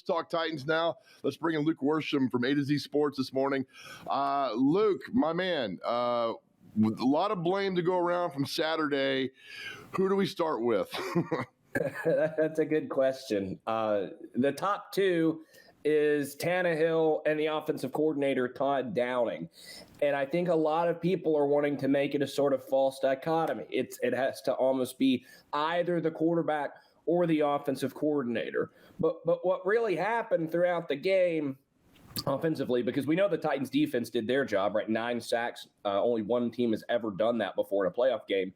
talk Titans now. Let's bring in Luke Worsham from A to Z Sports this morning. Luke, my man, with a lot of blame to go around from Saturday. Who do we start with? That's a good question. The top two is Tannehill and the offensive coordinator, Todd Downing. And I think a lot of people are wanting to make it a sort of false dichotomy. It has to almost be either the quarterback or the offensive coordinator. But what really happened throughout the game offensively, because we know the Titans defense did their job, right? 9 sacks. Only one team has ever done that before in a playoff game.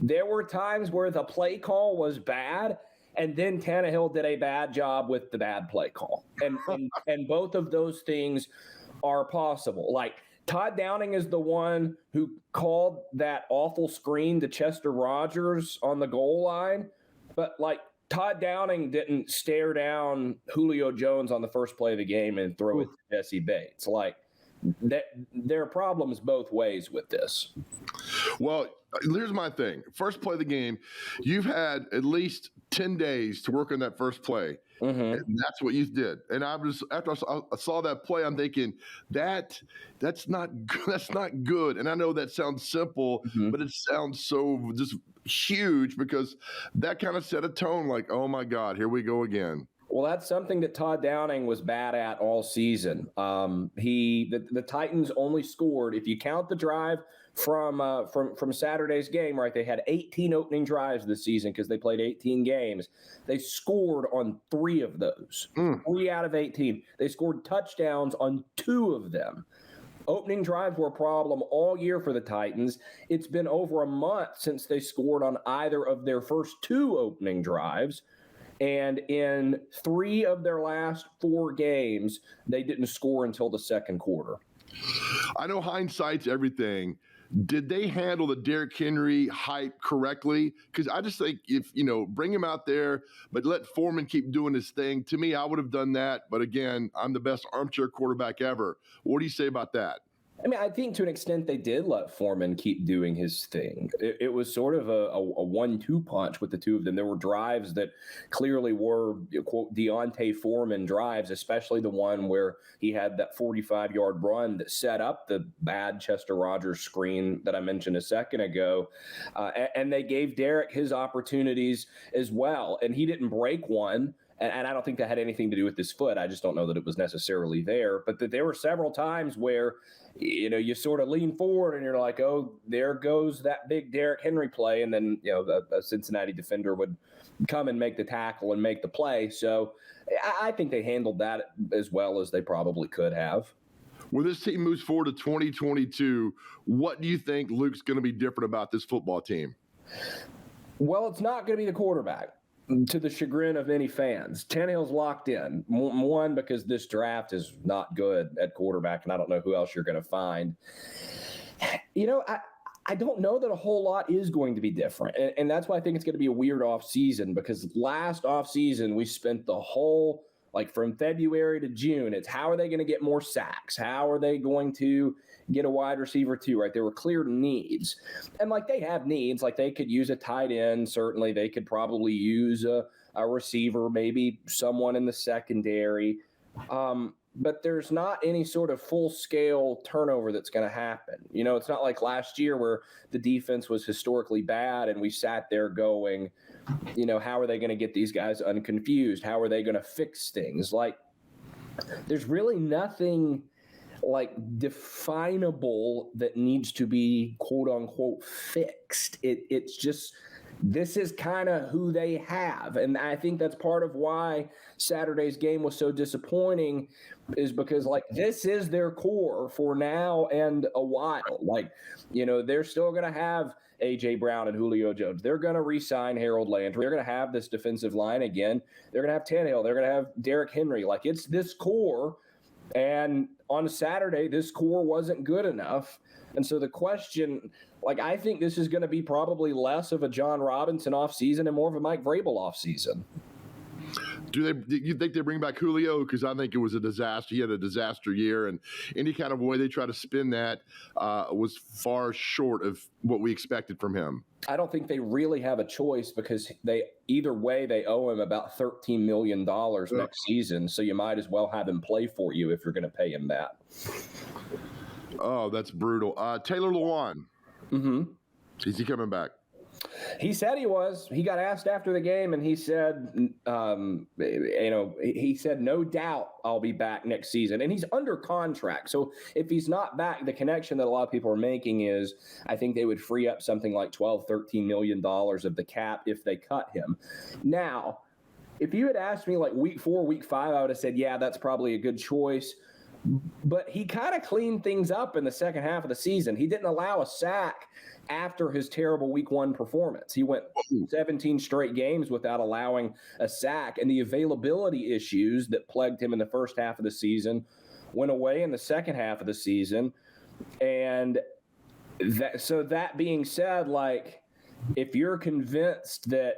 There were times where the play call was bad, and then Tannehill did a bad job with the bad play call. And both of those things are possible. Like, Todd Downing is the one who called that awful screen to Chester Rogers on the goal line. But, like, Todd Downing didn't stare down Julio Jones on the first play of the game and throw it to Jesse Bates. Like, there are problems both ways with this. Well, here's my thing. First play of the game, you've had at least 10 days to work on that first play. Mm-hmm. And that's what you did. And I'm just, after I saw that play, I'm thinking that's not good. And I know that sounds simple, mm-hmm. but it sounds so just huge, because that kind of set a tone like, oh my God, here we go again. Well, that's something that Todd Downing was bad at all season. The Titans only scored, if you count the drive from Saturday's game, right? They had 18 opening drives this season because they played 18 games. They scored on 3 of those, 3 out of 18. They scored touchdowns on 2 of them. Opening drives were a problem all year for the Titans. It's been over a month since they scored on either of their first 2 opening drives. And in 3 of their last 4 games, they didn't score until the second quarter. I know hindsight's everything. Did they handle the Derrick Henry hype correctly? Because I just think if, bring him out there, but let Foreman keep doing his thing. To me, I would have done that. But again, I'm the best armchair quarterback ever. What do you say about that? I mean, I think to an extent they did let Foreman keep doing his thing. It was sort of a 1-2 punch with the two of them. There were drives that clearly were, quote, Deontay Foreman drives, especially the one where he had that 45-yard run that set up the bad Chester Rogers screen that I mentioned a second ago. And they gave Derrick his opportunities as well. And he didn't break one. And I don't think that had anything to do with his foot. I just don't know that it was necessarily there. But that there were several times where, you sort of lean forward and you're like, oh, there goes that big Derrick Henry play. And then, a Cincinnati defender would come and make the tackle and make the play. So I think they handled that as well as they probably could have. When this team moves forward to 2022, what do you think, Luke's going to be different about this football team? Well, it's not going to be the quarterback, to the chagrin of many fans. Tannehill's locked in. One, because this draft is not good at quarterback, and I don't know who else you're going to find. I don't know that a whole lot is going to be different, and that's why I think it's going to be a weird offseason, because last offseason we spent the whole, from February to June, it's how are they going to get more sacks? How are they going to get a wide receiver too, right? There were clear needs. And they have needs, they could use a tight end. Certainly they could probably use a receiver, maybe someone in the secondary. But there's not any sort of full-scale turnover that's going to happen. It's not like last year where the defense was historically bad and we sat there going, how are they going to get these guys unconfused? How are they going to fix things? There's really nothing definable that needs to be quote-unquote fixed. It's just this is kind of who they have. And I think that's part of why Saturday's game was so disappointing, is because this is their core for now and a while. They're still going to have A.J. Brown and Julio Jones. They're going to re-sign Harold Landry. They're going to have this defensive line again. They're going to have Tannehill. They're going to have Derrick Henry. It's this core. And on Saturday, this core wasn't good enough. And so the question, I think this is going to be probably less of a John Robinson offseason and more of a Mike Vrabel offseason. Do you think they bring back Julio? Because I think it was a disaster. He had a disaster year, and any kind of way they try to spin that was far short of what we expected from him. I don't think they really have a choice because either way they owe him about $13 million next season. So you might as well have him play for you if you're going to pay him that. Oh, that's brutal. Taylor Lewan. Mm-hmm. Is he coming back? He said he was. He got asked after the game, and he said, he said, no doubt I'll be back next season. And he's under contract. So if he's not back, the connection that a lot of people are making is I think they would free up something like $12, $13 million of the cap if they cut him. Now, if you had asked me like week 4, week 5, I would have said, yeah, that's probably a good choice. But he kind of cleaned things up in the second half of the season. He didn't allow a sack after his terrible week 1 performance. He went 17 straight games without allowing a sack, and the availability issues that plagued him in the first half of the season went away in the second half of the season. And that being said, like, if you're convinced that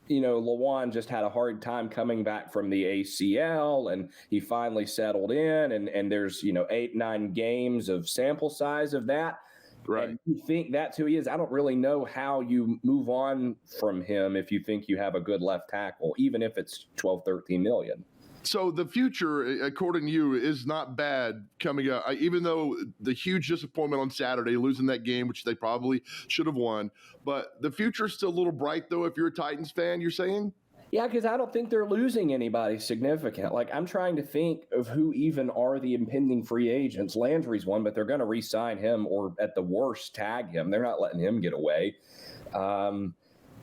Lewan just had a hard time coming back from the ACL and he finally settled in and there's, 8-9 games of sample size of that. Right. And you think that's who he is. I don't really know how you move on from him if you think you have a good left tackle, even if it's 12, 13 million. So the future, according to you, is not bad coming up, even though the huge disappointment on Saturday, losing that game, which they probably should have won. But the future is still a little bright, though, if you're a Titans fan, you're saying? Yeah, because I don't think they're losing anybody significant. Like, I'm trying to think of who even are the impending free agents. Landry's one, but they're going to re-sign him or, at the worst, tag him. They're not letting him get away.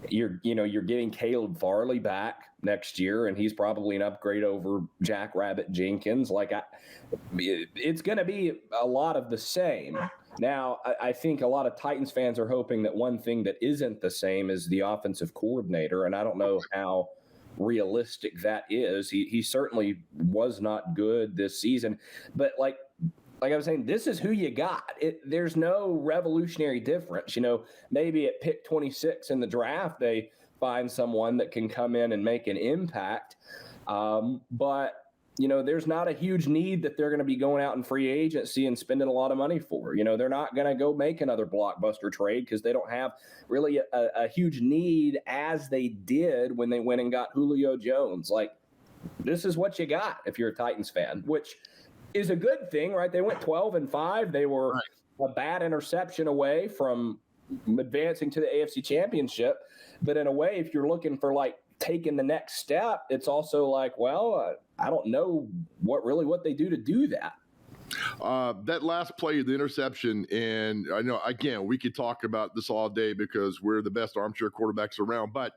You're getting Caleb Farley back next year, and he's probably an upgrade over Jack Rabbit Jenkins. It's going to be a lot of the same. Now, I think a lot of Titans fans are hoping that one thing that isn't the same is the offensive coordinator, and I don't know how realistic that is. He certainly was not good this season, but like I was saying, this is who you got. There's no revolutionary difference. Maybe at pick 26 in the draft, they find someone that can come in and make an impact. But there's not a huge need that they're going to be going out in free agency and spending a lot of money for. They're not going to go make another blockbuster trade because they don't have really a huge need as they did when they went and got Julio Jones. Like, this is what you got if you're a Titans fan, which is a good thing, right? They went 12-5. They were a bad interception away from advancing to the AFC Championship. But in a way, if you're looking for like taking the next step, it's also like, well, I don't know what they do to do that. That last play, the interception, and I know, again, we could talk about this all day because we're the best armchair quarterbacks around, but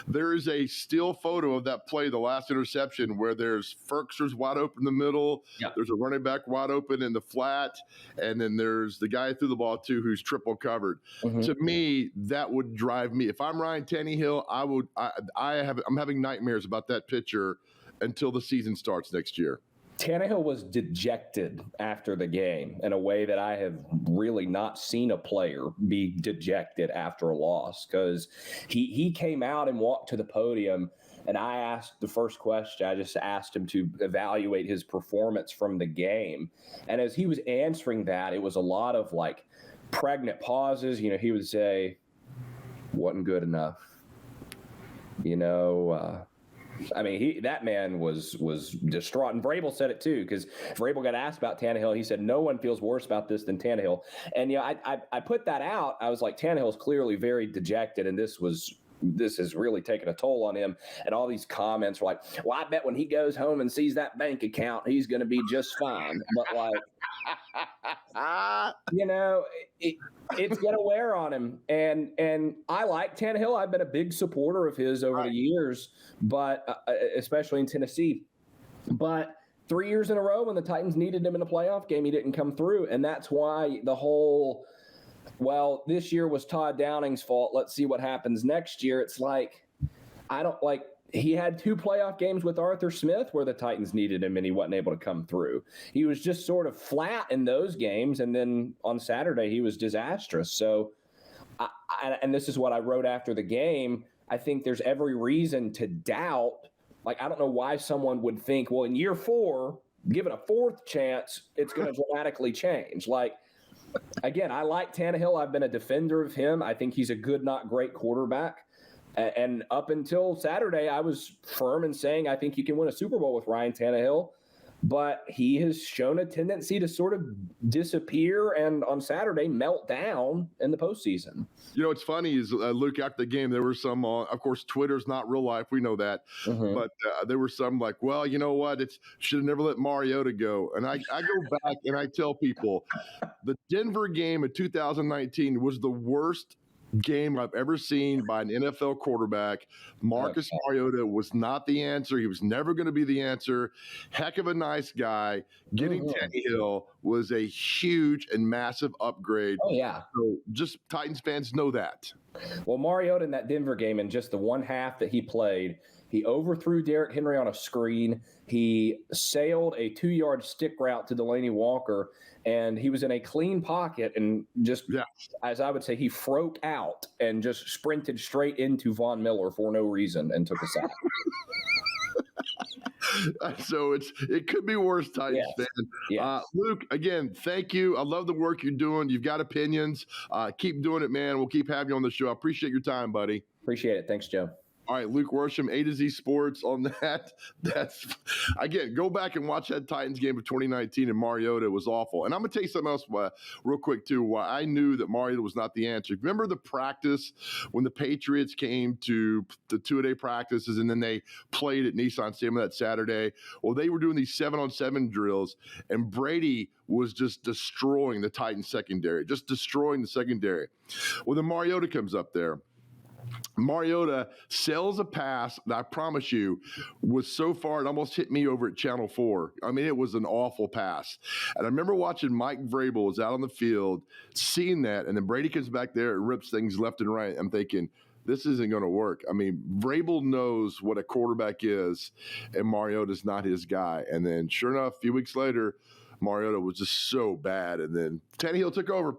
there is a still photo of that play, the last interception, where there's Ferkser's wide open in the middle, there's a running back wide open in the flat, and then there's the guy who threw the ball to who's triple covered. Mm-hmm. To me, that would drive me. If I'm Ryan Tannehill, I'm having nightmares about that picture until the season starts next year. Tannehill was dejected after the game in a way that I have really not seen a player be dejected after a loss, because he came out and walked to the podium, and I asked the first question. I just asked him to evaluate his performance from the game. And as he was answering that, it was a lot of like pregnant pauses. He would say, wasn't good enough. That man was distraught. And Vrabel said it too, because Vrabel got asked about Tannehill. He said, no one feels worse about this than Tannehill. And, I put that out. I was like, Tannehill's clearly very dejected, and this has really taken a toll on him. And all these comments were like, well, I bet when he goes home and sees that bank account, he's going to be just fine. But it's going to wear on him. And I like Tannehill. I've been a big supporter of his over the years, but especially in Tennessee. But 3 years in a row when the Titans needed him in a playoff game, he didn't come through. And that's why the whole, well, this year was Todd Downing's fault, let's see what happens next year. It's like, he had 2 playoff games with Arthur Smith where the Titans needed him and he wasn't able to come through. He was just sort of flat in those games, and then on Saturday he was disastrous. So, and this is what I wrote after the game, I think there's every reason to doubt Like, I don't know why someone would think, well, in year 4, give it a 4th chance, it's going to dramatically change. Like, again, I like Tannehill. I've been a defender of him. I think he's a good, not great quarterback. And up until Saturday, I was firm in saying I think you can win a Super Bowl with Ryan Tannehill. But he has shown a tendency to sort of disappear and on Saturday melt down in the postseason. You know, what's funny is, Luke, after the game, there were some, of course, Twitter's not real life. We know that. But there were some like, well, you know what? Should have never let Mariota go. And I go back and I tell people the Denver game in 2019 was the worst game I've ever seen by an NFL quarterback. Marcus Mariota was not the answer. He was never going to be the answer. Heck of a nice guy. Getting Tannehill was a huge and massive upgrade. Oh, yeah. So just Titans fans know that. Well, Mariota in that Denver game, in just the one half that he played, he overthrew Derrick Henry on a screen. He sailed a 2-yard stick route to Delaney Walker, and he was in a clean pocket and just, as I would say, he froke out and just sprinted straight into Von Miller for no reason and took a sack. So it could be worse, Titans fan. Yes. Luke, again, thank you. I love the work you're doing. You've got opinions. Keep doing it, man. We'll keep having you on the show. I appreciate your time, buddy. Appreciate it. Thanks, Joe. All right, Luke Worsham, A to Z Sports on that. That's, again, go back and watch that Titans game of 2019 and Mariota. It was awful. And I'm going to tell you something else real quick, too, why I knew that Mariota was not the answer. Remember the practice when the Patriots came to the 2-a-day practices and then they played at Nissan Stadium that Saturday? Well, they were doing these 7-on-7 drills, and Brady was just destroying the Titans secondary, just destroying the secondary. Well, then Mariota comes up there. Mariota sells a pass that I promise you was so far, it almost hit me over at Channel 4. I mean, it was an awful pass. And I remember watching Mike Vrabel was out on the field, seeing that, and then Brady comes back there and rips things left and right. I'm thinking, this isn't going to work. I mean, Vrabel knows what a quarterback is, and Mariota's not his guy. And then sure enough, a few weeks later, Mariota was just so bad. And then Tannehill took over.